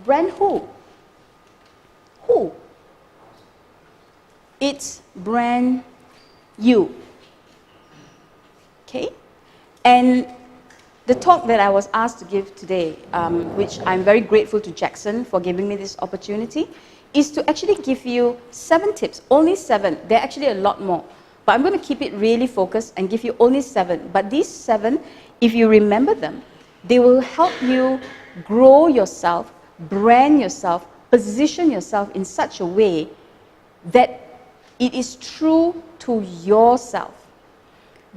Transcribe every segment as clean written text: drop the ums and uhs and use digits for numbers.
Brand who? Who? It's brand you. Okay? And the talk that I was asked to give today, which I'm very grateful to Jackson for giving me this opportunity, is to actually give you 7 tips, only 7. There are actually a lot more. But I'm going to keep it really focused and give you only 7. But these 7, if you remember them, they will help you grow yourself, brand yourself, position yourself in such a way that it is true to yourself.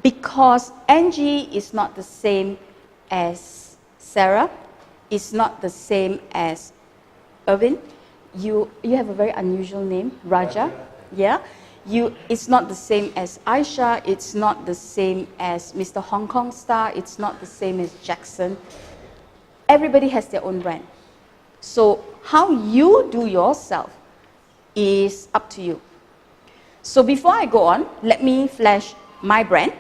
Because Angie is not the same as Sarah, is not the same as Irvin. You have a very unusual name, Raja. Yeah? It's not the same as Aisha, it's not the same as Mr. Hong Kong Star, it's not the same as Jackson. Everybody has their own brand. So how you do yourself is up to you. So before I go on, let me flash my brand.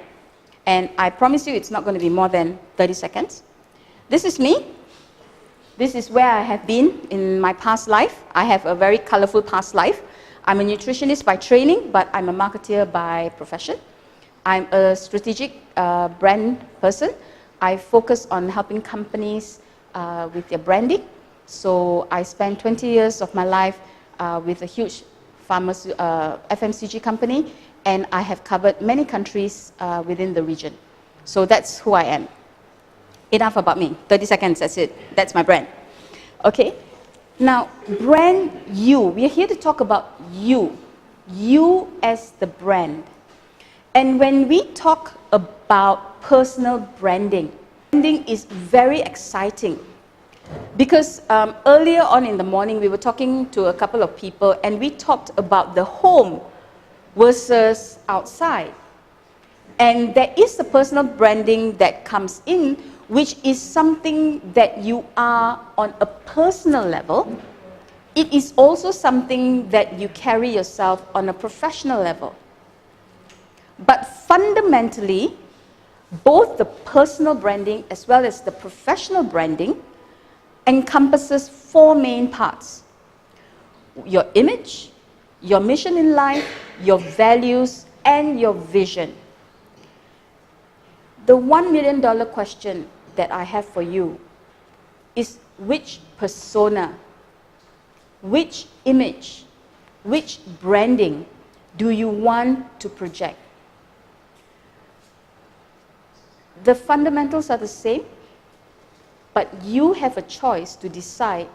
And I promise you it's not going to be more than 30 seconds. This is me. This is where I have been in my past life. I have a very colorful past life. I'm a nutritionist by training, but I'm a marketeer by profession. I'm a strategic brand person. I focus on helping companies with their branding. So I spent 20 years of my life with a huge FMCG company, and I have covered many countries within the region. So that's who I am. Enough about me. 30 seconds, that's it. That's my brand. Okay? Now, brand you. We are here to talk about you. You as the brand. And when we talk about personal branding, branding is very exciting. Because earlier on in the morning, we were talking to a couple of people, and we talked about the home versus outside. And there is the personal branding that comes in, which is something that you are on a personal level. It is also something that you carry yourself on a professional level. But fundamentally, both the personal branding as well as the professional branding encompasses 4 main parts: your image, your mission in life, your values, and your vision. The $1 million question that I have for you is, which persona, which image, which branding do you want to project? The fundamentals are the same, but you have a choice to decide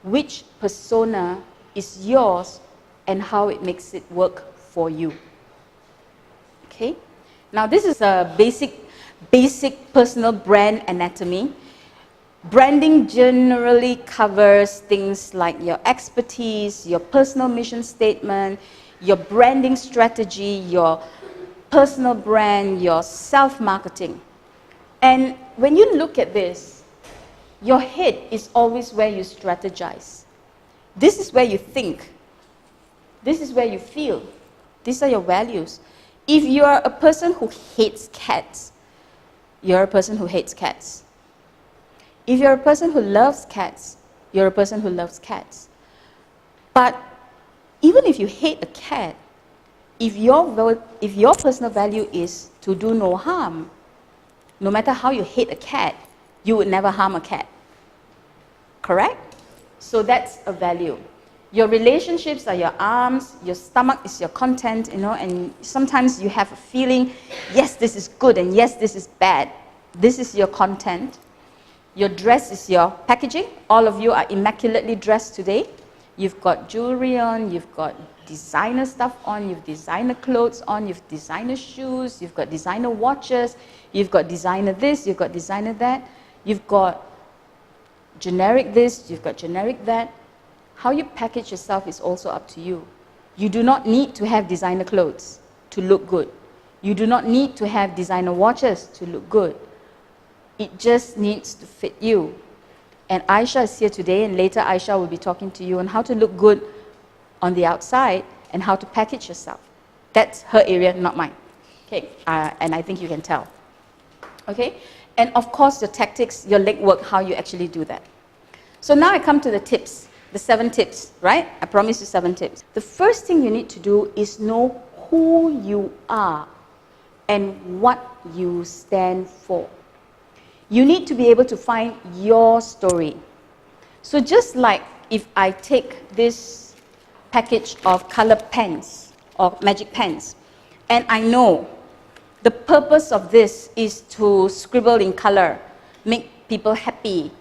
which persona is yours and how it makes it work for you. Okay? Now this is a basic personal brand anatomy. Branding generally covers things like your expertise, your personal mission statement, your branding strategy, your personal brand, your self-marketing. And when you look at this, your head is always where you strategize. This is where you think. This is where you feel. These are your values. If you are a person who hates cats, you're a person who hates cats. If you're a person who loves cats, you're a person who loves cats. But even if you hate a cat, if your personal value is to do no harm, no matter how you hate a cat, you would never harm a cat. Correct? So that's a value. Your relationships are your arms, your stomach is your content, and sometimes you have a feeling, yes, this is good, and yes, this is bad. This is your content. Your dress is your packaging. All of you are immaculately dressed today. You've got jewelry on, you've got designer stuff on, you've designer clothes on, you've designer shoes, you've got designer watches, you've got designer this, you've got designer that, you've got generic this, you've got generic that. How you package yourself is also up to you. You do not need to have designer clothes to look good. You do not need to have designer watches to look good. It just needs to fit you. And Aisha is here today, and later Aisha will be talking to you on how to look good on the outside and how to package yourself. That's her area, not mine. Okay, and I think you can tell. Okay, and of course your tactics, your legwork, how you actually do that. So now I come to the tips, the 7 tips, right? I promise you 7 tips. The first thing you need to do is know who you are and what you stand for. You need to be able to find your story. So just like if I take this package of colored pens or magic pens, and I know the purpose of this is to scribble in color, make people happy.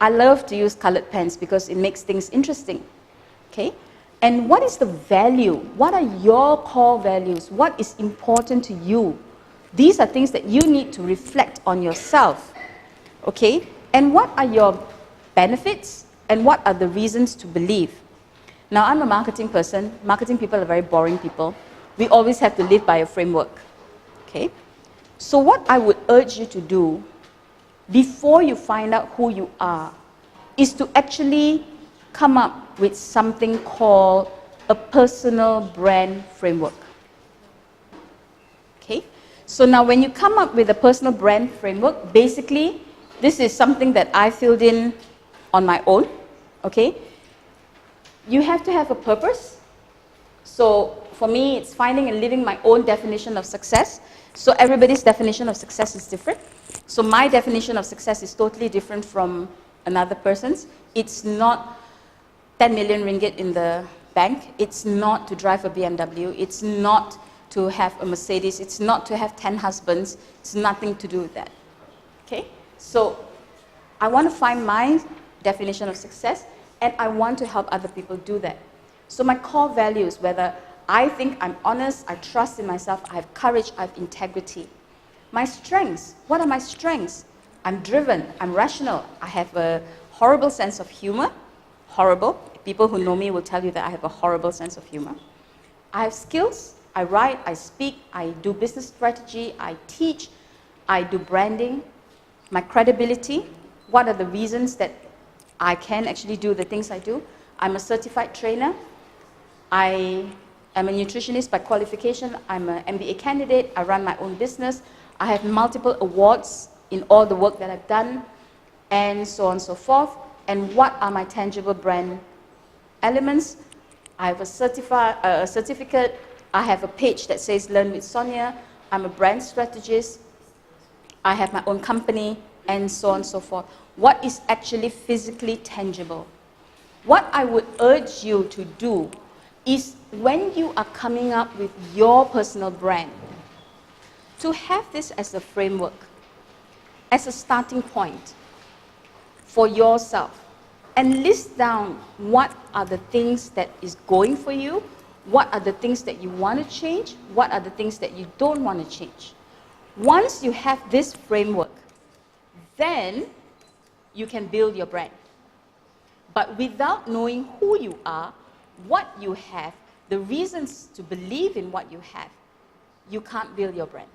I love to use colored pens because it makes things interesting. Okay? And what is the value? What are your core values? What is important to you? These are things that you need to reflect on yourself. Okay? And what are your benefits? And what are the reasons to believe? Now, I'm a marketing person. Marketing people are very boring people. We always have to live by a framework. Okay? So what I would urge you to do before you find out who you are is to actually come up with something called a personal brand framework. Okay? So now when you come up with a personal brand framework, basically this is something that I filled in on my own. Okay? You have to have a purpose. So for me, it's finding and living my own definition of success. So everybody's definition of success is different. So my definition of success is totally different from another person's. It's not 10 million ringgit in the bank. It's not to drive a BMW. It's not to have a Mercedes. It's not to have 10 husbands. It's nothing to do with that. Okay? So I want to find my definition of success, and I want to help other people do that. So my core values, whether I think I'm honest, I trust in myself, I have courage, I have integrity. My strengths, what are my strengths? I'm driven, I'm rational, I have a horrible sense of humor. Horrible. People who know me will tell you that I have a horrible sense of humor. I have skills, I write, I speak, I do business strategy, I teach, I do branding. My credibility, what are the reasons that I can actually do the things I do? I'm a certified trainer. I am a nutritionist by qualification. I'm an MBA candidate. I run my own business. I have multiple awards in all the work that I've done, and so on and so forth. And what are my tangible brand elements? I have a certificate. I have a page that says Learn with Sonia. I'm a brand strategist. I have my own company, and so on and so forth. What is actually physically tangible? What I would urge you to do is when you are coming up with your personal brand, to have this as a framework, as a starting point for yourself, and list down what are the things that is going for you, what are the things that you want to change, what are the things that you don't want to change. Once you have this framework, then you can build your brand. But without knowing who you are, what you have, the reasons to believe in what you have, you can't build your brand.